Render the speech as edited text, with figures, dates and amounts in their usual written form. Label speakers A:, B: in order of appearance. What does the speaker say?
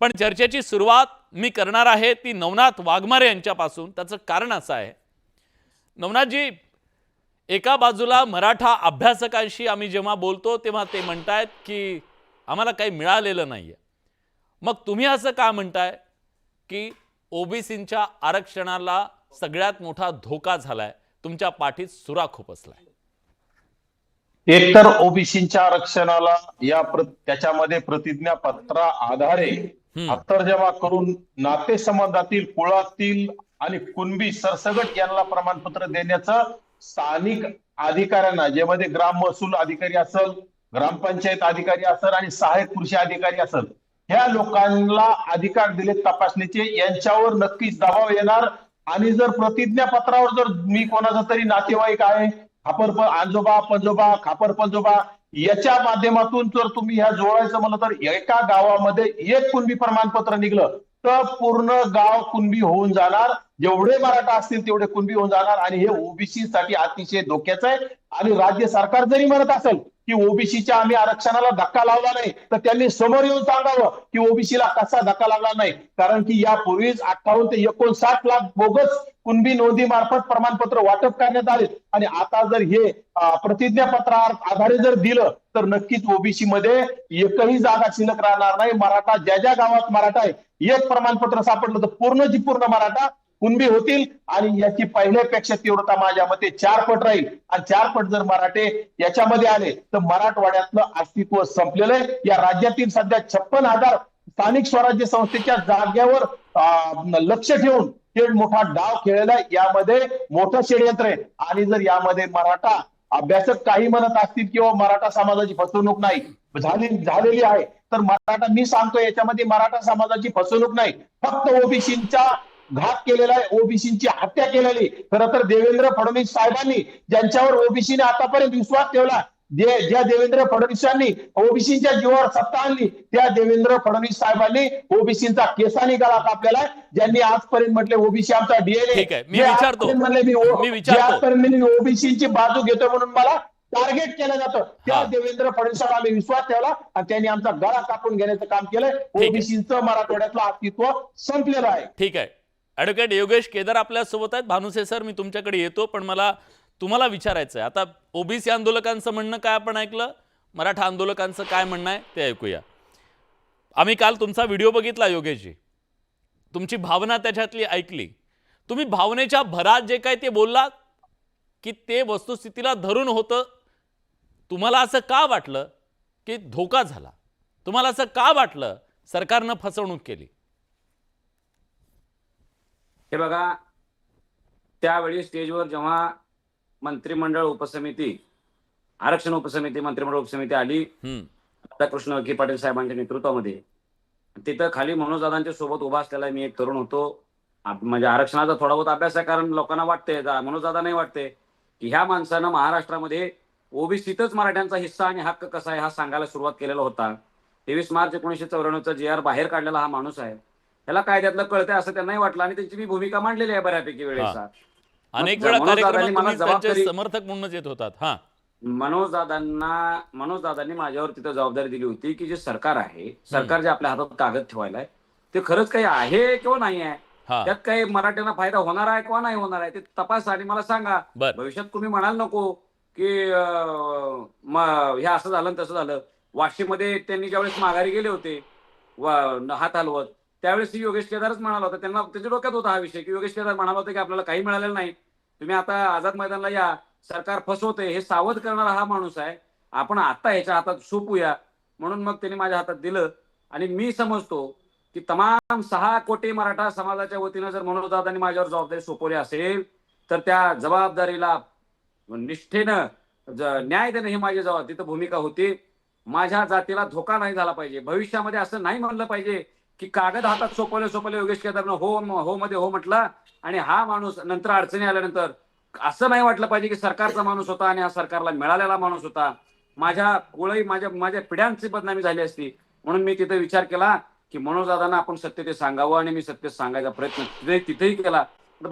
A: पण चर्चेची सुरुवात मी करणार आहे ती नवनाथ वाघमारे यांच्यापासून। त्याचं कारण असं आहे, नवनाथजी, एका बाजूला मराठा अभ्यासकांशी आम्ही जेव्हा बोलतो तेव्हा ते म्हणतायत की आम्हाला काही मिळालेलं नाहीये। मग तुम्ही असं का म्हणताय की ओबीसींच्या आरक्षणाला सगळ्यात मोठा धोका झालाय, तुमच्या पाठीत सुरा खुपसलाय?
B: एकतर ओबीसीच्या आरक्षणाला त्याच्यामध्ये प्रतिज्ञापत्रा आधारे हत्तरजमा करून नातेसंबंधातील, कुळातील आणि कुणबी सरसगट यांना प्रमाणपत्र देण्याचं स्थानिक अधिकाऱ्यांना, ज्यामध्ये ग्राम महसूल अधिकारी असेल, ग्रामपंचायत अधिकारी असेल आणि सहाय्यक कृषी अधिकारी असेल, ह्या लोकांना अधिकार दिले तपासणीचे, यांच्यावर नक्कीच दबाव येणार। आणि जर प्रतिज्ञापत्रावर जर मी कोणाचा तरी नातेवाईक आहे, आजोबा पंजोबा, खापर पंजोबा, याच्या माध्यमातून जर तुम्ही ह्या जोडायचं म्हणलं तर एका गावामध्ये एक कुणबी प्रमाणपत्र निघलं तर पूर्ण गाव कुणबी होऊन जाणार। जेवढे मराठा असतील तेवढे कुणबी होऊन जाणार आणि हे ओबीसी साठी अतिशय धोक्याचं आहे। आणि राज्य सरकार जरी म्हणत असेल की ओबीसीच्या आम्ही आरक्षणाला धक्का लावला नाही, तर त्यांनी समोर येऊन सांगावं की ओबीसीला कसा धक्का लागला नाही। कारण की यापूर्वीच 58 ते 59 लाख बोगस कुणबी नोंदी मार्फत प्रमाणपत्र वाटप करण्यात आले आणि आता जर हे प्रतिज्ञापत्रा आधारे जर दिलं तर नक्कीच ओबीसी मध्ये एकही जागा शिल्लक राहणार नाही। मराठा ज्या गावात मराठा आहे, एक प्रमाणपत्र सापडलं तर पूर्णची पूर्ण मराठा कुणबी होतील आणि याची पहिल्यापेक्षा तीव्रता माझ्या मते 4 पट राहील। आणि 4 पट जर मराठे याच्यामध्ये आले तर मराठवाड्यातलं अस्तित्व संपलेलं आहे। या राज्यातील सध्या 56,000 स्थानिक स्वराज्य संस्थेच्या जागेवर लक्ष ठेवून हे मोठा डाव खेळलेला आहे। यामध्ये मोठं षडयंत्र आहे आणि जर यामध्ये मराठा अभ्यासक काही म्हणत असतील किंवा मराठा समाजाची फसवणूक नाही झालेली आहे, तर मी सांगतो याच्यामध्ये मराठा समाजाची फसवणूक नाही, फक्त ओबीसींचा घात केलेला आहे, ओबीसींची हत्या केलेली। खरं तर देवेंद्र फडणवीस साहेबांनी ज्यांच्यावर ओबीसीने आतापर्यंत विश्वास ठेवला, ज्या देवेंद्र फडणवीसांनी ओबीसीच्या जीवावर सत्ता आणली, त्या देवेंद्र फडणवीस साहेबांनी ओबीसीचा केसानी गळा कापलेला आहे। ज्यांनी आजपर्यंत म्हटले ओबीसी आमचा डीएनए, मी ओबीसीची बाजू घेतो म्हणून मला टार्गेट केलं जातं, त्या देवेंद्र फडणवीसांवर आम्ही विश्वास ठेवला आणि त्यांनी आमचा गळा कापून घेण्याचं काम केलंय। ओबीसीचं मराठवाड्यातलं अस्तित्व संपलेलं आहे।
A: ठीक आहे, ॲडव्होकेट योगेश केदार आपल्या सोबत आहेत। भानुसे सर, मी तुमच्याकडे येतो, पण मला तुम्हाला विचारायचं आहे, आता ओबीसी आंदोलकांचं म्हणणं काय आपण ऐकलं, मराठा आंदोलकांचं काय म्हणणं आहे ते ऐकूया। आम्ही काल तुमचा व्हिडिओ बघितला योगेशजी, तुमची भावना त्याच्यातली ऐकली। तुम्ही भावनेच्या भरात जे काय ते बोललात की ते वस्तुस्थितीला धरून होतं, तुम्हाला असं का वाटलं की धोका झाला, तुम्हाला असं का वाटलं सरकारनं फसवणूक केली?
C: हे बघा, त्यावेळी स्टेजवर जेव्हा मंत्रिमंडळ उपसमिती, आरक्षण उपसमिती, मंत्रिमंडळ उपसमिती आली राधाकृष्ण विखे पाटील साहेबांच्या नेतृत्वामध्ये, तिथं खाली मनोजदादांच्या सोबत उभा असलेला मी एक तरुण होतो। म्हणजे आरक्षणाचा थोडा बहुत अभ्यास आहे, कारण लोकांना वाटते, मनोजदादा नाही वाटते की ह्या माणसानं महाराष्ट्रामध्ये ओबीसीतच मराठ्यांचा हिस्सा आणि हक्क कसा आहे हा सांगायला सुरुवात केलेला होता। 23 मार्च 1994चा GR बाहेर काढलेला हा माणूस आहे, त्याला कायद्यातलं कळतंय असं त्यांनाही वाटलं आणि त्यांची मी भूमिका मांडलेली आहे बऱ्यापैकी वेळेचा।
A: अनेक वेळा कार्यक्रमात त्यांचे समर्थक म्हणूनच येत होतात।
C: मनोजदादांनी माझ्यावर तिथं जबाबदारी दिली होती की जे सरकार आहे, सरकार जे आपल्या हातात कागद ठेवायला आहे ते खरंच काही आहे किंवा नाही आहे, त्यात काही मराठ्यांना फायदा होणार आहे किंवा नाही होणार आहे ते तपासा आणि मला सांगा। भविष्यात तुम्ही म्हणाल नको की हे असं झालं तसं झालं। वाशीमध्ये त्यांनी ज्यावेळेस माघारी गेले होते हात हलवत, त्यावेळेस योगेश केदारच म्हणाला होता, त्यांना त्याच्या डोक्यात होता हा विषय की योगेश केदार म्हणाला होता की आपल्याला काही मिळालेलं नाही, तुम्ही आता आझाद मैदानला या, सरकार फसवते हे सावध करणारा हा माणूस आहे, आपण आता ह्याच्या हातात सोपूया। म्हणून मग त्यांनी माझ्या हातात दिलं आणि मी समजतो की तमाम 6 कोटी मराठा समाजाच्या वतीनं जर मनोजदादांनी माझ्यावर जबाबदारी सोपवली असेल तर त्या जबाबदारीला निष्ठेनं न्याय देणं ही माझी तिथं भूमिका होती। माझ्या जातीला धोका नाही झाला पाहिजे, भविष्यामध्ये असं नाही म्हणलं पाहिजे की कागद हातात सोपवले योगेश केदारनं हो मध्ये हो म्हटलं आणि हा माणूस नंतर अडचणी आल्यानंतर असं नाही वाटलं पाहिजे की सरकारचा माणूस होता आणि हा सरकारला मिळालेला माणूस होता। माझ्या पिढ्यांची बदनामी झाली असती, म्हणून मी तिथे विचार केला की मनोजदादांना आपण सत्य ते सांगावं आणि मी सत्य सांगायचा प्रयत्न तिथेही केला। भले